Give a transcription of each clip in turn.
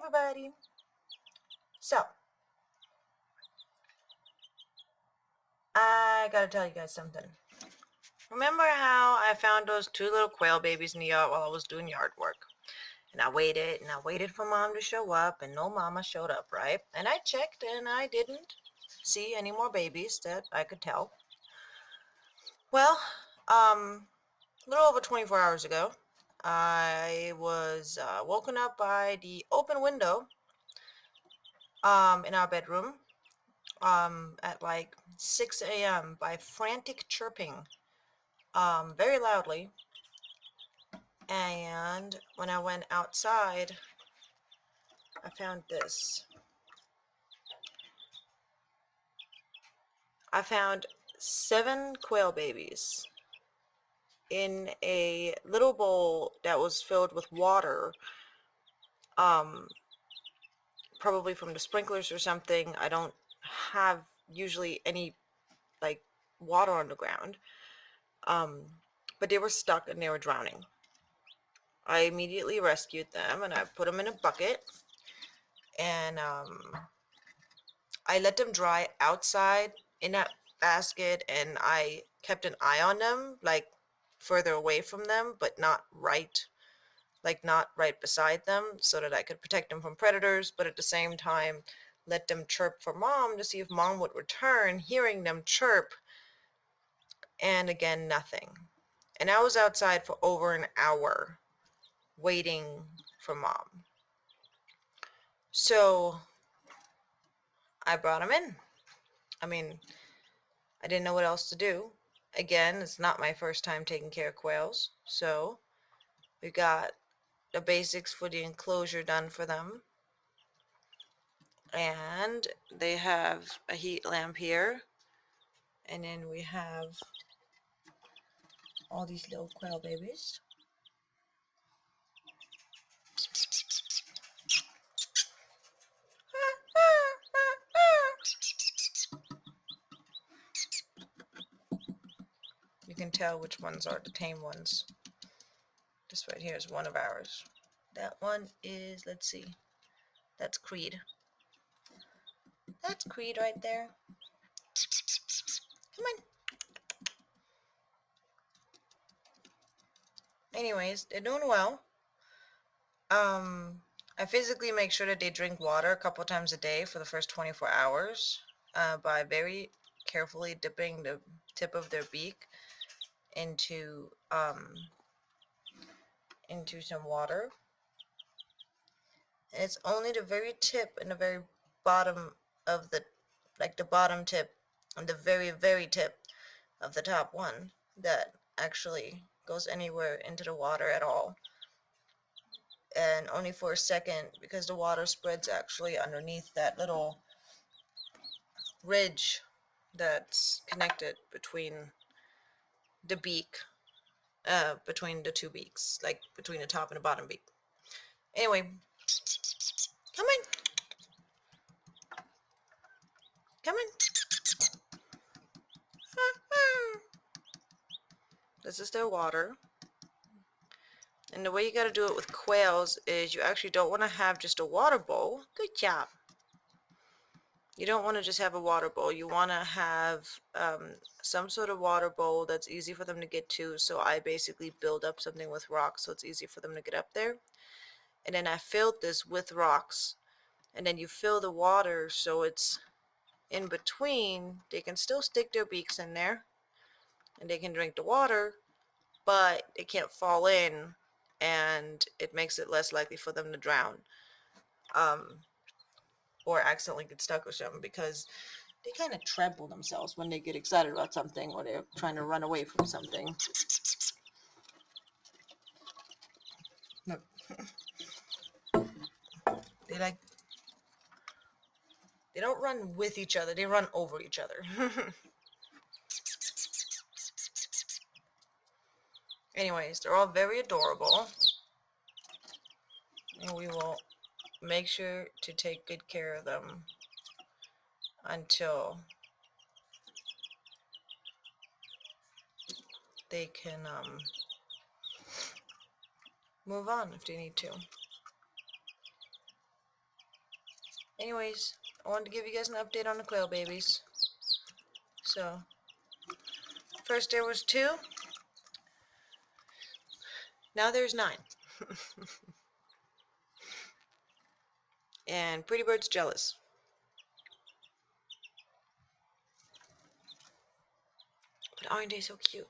everybody. So, I gotta tell you guys something. Remember how I found those two little quail babies in the yard while I was doing yard work? And I waited for mom to show up, and no mama showed up, right? And I checked, and I didn't see any more babies that I could tell. Well, a little over 24 hours ago, I was woken up by the open window in our bedroom at like 6 a.m. by frantic chirping very loudly. And when I went outside, I found this. I found 7 quail babies in a little bowl that was filled with water, probably from the sprinklers or something. I don't have usually any like water on the ground, but they were stuck and they were drowning. I immediately rescued them and I put them in a bucket, and I let them dry outside in that basket, and I kept an eye on them, like further away from them, but not right beside them, so that I could protect them from predators, but at the same time let them chirp for mom to see if mom would return, hearing them chirp, and again, nothing. And I was outside for over an hour waiting for mom. So I brought them in. I mean, I didn't know what else to do. Again, it's not my first time taking care of quails, so we got the basics for the enclosure done for them. And they have a heat lamp here, and then we have all these little quail babies. You can tell which ones are the tame ones. This right here is one of ours. That one is, let's see, that's Creed. That's Creed right there. Come on. Anyways, they're doing well. I physically make sure that they drink water a couple times a day for the first 24 hours by very carefully dipping the tip of their beak into some water. And it's only the very tip and the very bottom of the bottom tip and the very, very tip of the top one that actually goes anywhere into the water at all. And only for a second, because the water spreads actually underneath that little ridge that's connected between the beak, between the two beaks, like between the top and the bottom beak. Anyway, come on. Come on. This is their water. And the way you got to do it with quails is you actually don't want to have just a water bowl. Good job. You don't want to just have a water bowl. You want to have some sort of water bowl that's easy for them to get to. So I basically build up something with rocks so it's easy for them to get up there. And then I filled this with rocks. And then you fill the water so it's in between. They can still stick their beaks in there and they can drink the water, but they can't fall in, and it makes it less likely for them to drown or accidentally get stuck or something, because they kind of trample themselves when they get excited about something or they're trying to run away from something. Look. They don't run with each other, they run over each other. Anyways, they're all very adorable, and we will make sure to take good care of them until they can move on if they need to. Anyways, I wanted to give you guys an update on the quail babies. So, first there was 2. Now there's 9. And Pretty Bird's jealous. But aren't they so cute?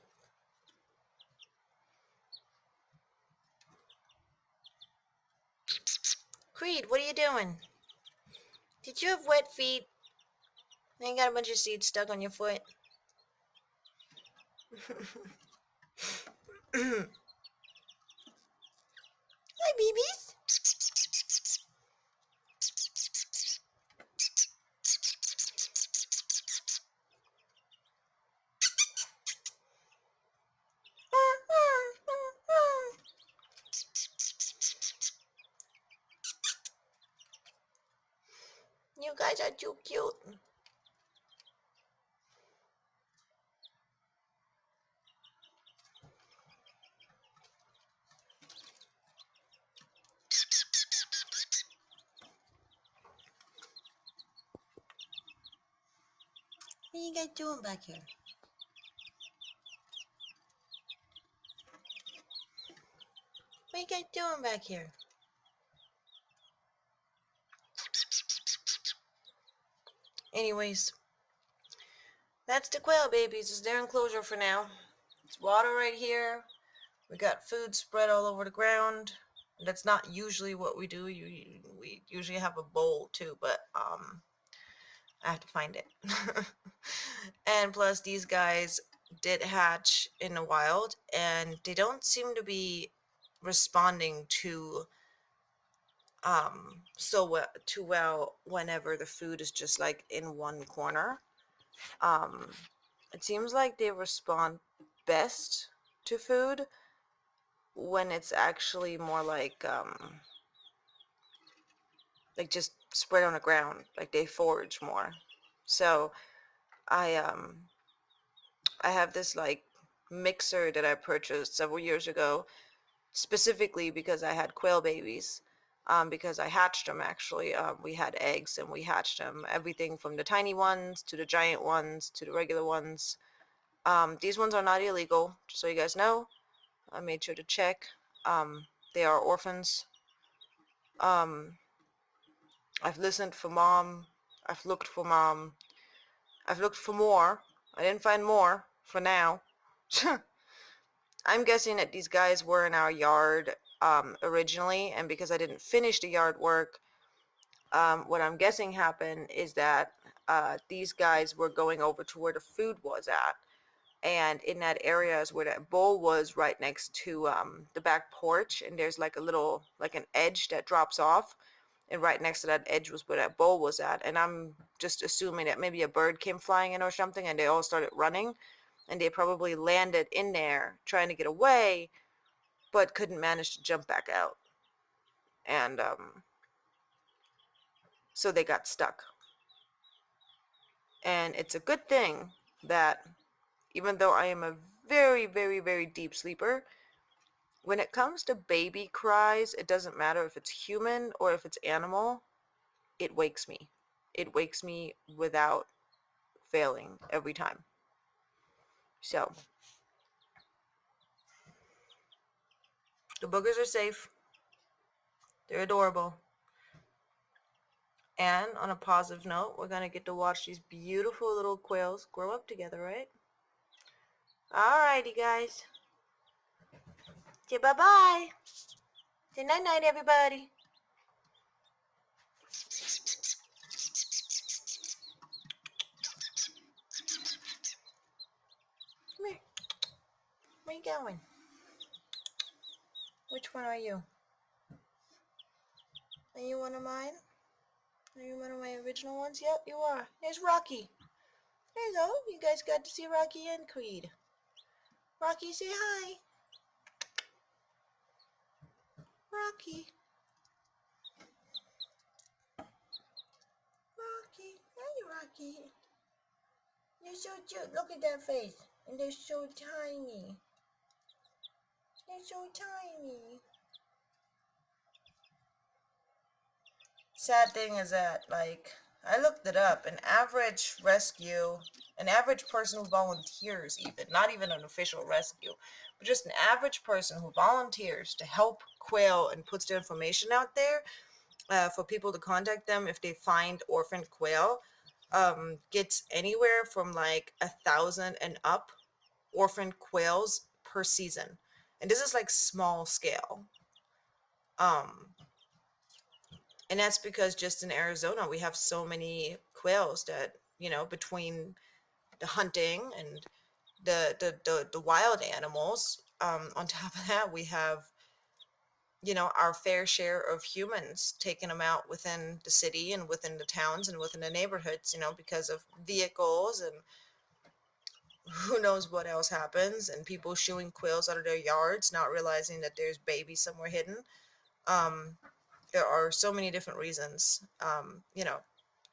Creed, what are you doing? Did you have wet feet? And you got a bunch of seeds stuck on your foot? Hi, babies. You guys are too cute. What are you guys doing back here? What are you guys doing back here? Anyways, that's the quail babies. It's their enclosure for now. It's water right here. We got food spread all over the ground. That's not usually what we do. We usually have a bowl too, but I have to find it. And plus, these guys did hatch in the wild, and they don't seem to be responding to too well whenever the food is just like in one corner. It seems like they respond best to food when it's actually more like just spread on the ground, like they forage more. So I have this like mixer that I purchased several years ago, specifically because I had quail babies. Because I hatched them actually. We had eggs and we hatched them. Everything from the tiny ones to the giant ones to the regular ones. These ones are not illegal, just so you guys know. I made sure to check. They are orphans. I've listened for mom. I've looked for mom. I've looked for more. I didn't find more for now. I'm guessing that these guys were in our yard originally, and because I didn't finish the yard work, what I'm guessing happened is that these guys were going over to where the food was at, and in that area is where that bowl was, right next to the back porch, and there's like a little, like an edge that drops off, and right next to that edge was where that bowl was at. And I'm just assuming that maybe a bird came flying in or something, and they all started running, and they probably landed in there trying to get away, but couldn't manage to jump back out, and so they got stuck. And it's a good thing that even though I am a very, very, very deep sleeper, when it comes to baby cries, it doesn't matter if it's human or if it's animal, it wakes me. It wakes me without failing every time. So, the boogers are safe. They're adorable. And on a positive note, we're going to get to watch these beautiful little quails grow up together, right? Alrighty, guys. Say bye-bye. Say night-night, everybody. Come here. Where you going? Which one are you? Are you one of mine? Are you one of my original ones? Yep, you are. There's Rocky. There you go. You guys got to see Rocky and Creed. Rocky, say hi. Rocky. Rocky. Hey, Rocky. You're so cute. Look at that face. And they're so tiny. They're so tiny. sad thing is that, like, I looked it up, an average person who volunteers, even, not even an official rescue, but just an average person who volunteers to help quail and puts the information out there for people to contact them if they find orphaned quail, gets anywhere from like 1,000 and up orphaned quails per season. And this is like small scale. Um, and that's because just in Arizona, we have so many quails that, between the hunting and the wild animals, on top of that, we have, our fair share of humans taking them out within the city and within the towns and within the neighborhoods, because of vehicles and who knows what else happens, and people shooing quails out of their yards, not realizing that there's babies somewhere hidden. Um, there are so many different reasons.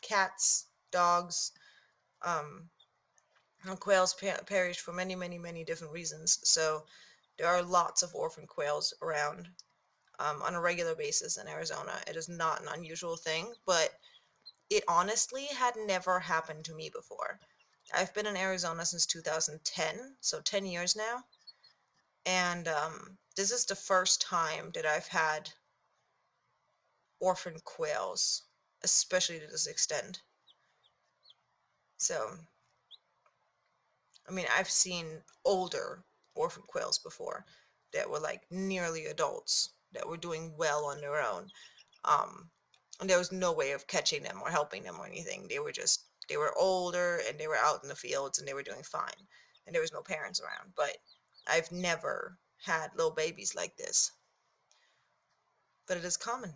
Cats, dogs, um, and quails perish for many, many, many different reasons. So there are lots of orphan quails around on a regular basis in Arizona. It is not an unusual thing, but it honestly had never happened to me before. I've been in Arizona since 2010, so 10 years now. And this is the first time that I've had orphan quails, especially to this extent. So, I mean, I've seen older orphan quails before that were like nearly adults that were doing well on their own. Um, and there was no way of catching them or helping them or anything. They were older and they were out in the fields and they were doing fine. And there was no parents around. But I've never had little babies like this. But it is common.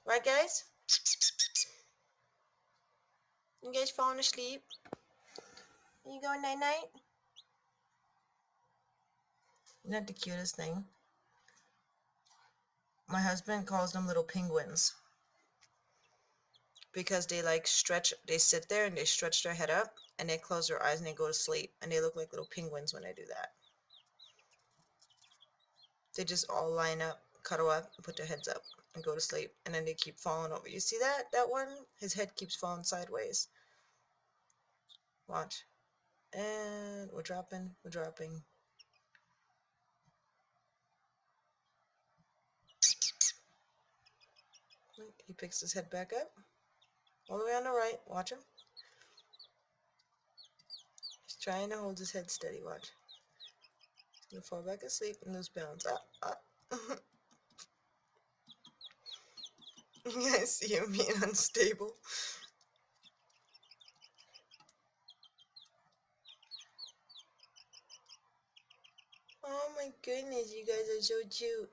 Right, guys? You guys falling asleep? You going night-night? Isn't that the cutest thing? My husband calls them little penguins because they sit there and they stretch their head up and they close their eyes and they go to sleep and they look like little penguins when they do that. They just all line up, cuddle up, and put their heads up and go to sleep, and then they keep falling over. You see that? That one? His head keeps falling sideways. Watch. And we're dropping, we're dropping. He picks his head back up. All the way on the right. Watch him. He's trying to hold his head steady. Watch. He's going to fall back asleep and lose balance. I see him being unstable. Oh my goodness, you guys are so cute.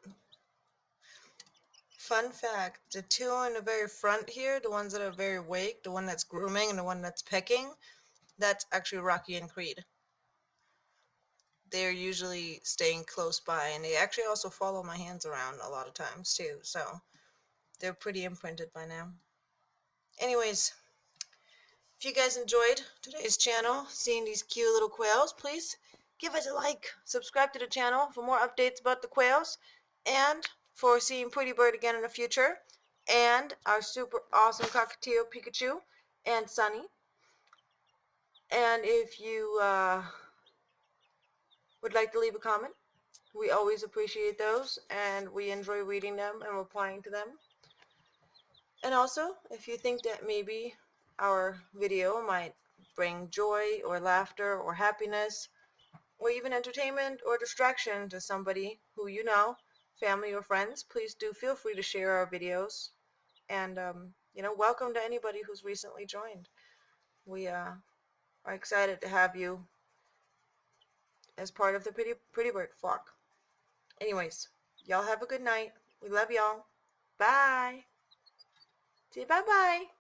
Fun fact, the two in the very front here, the ones that are very awake, the one that's grooming and the one that's pecking, that's actually Rocky and Creed. They're usually staying close by, and they actually also follow my hands around a lot of times too, so they're pretty imprinted by now. Anyways, if you guys enjoyed today's channel, seeing these cute little quails, please give us a like, subscribe to the channel for more updates about the quails, and for seeing Pretty Bird again in the future, and our super awesome cockatiel Pikachu and Sunny. And if you would like to leave a comment, we always appreciate those, and we enjoy reading them and replying to them. And also, if you think that maybe our video might bring joy or laughter or happiness or even entertainment or distraction to somebody who you know, family or friends, please do feel free to share our videos. And, welcome to anybody who's recently joined. We are excited to have you as part of the Pretty Bird flock. Anyways, y'all have a good night. We love y'all. Bye. Say bye-bye.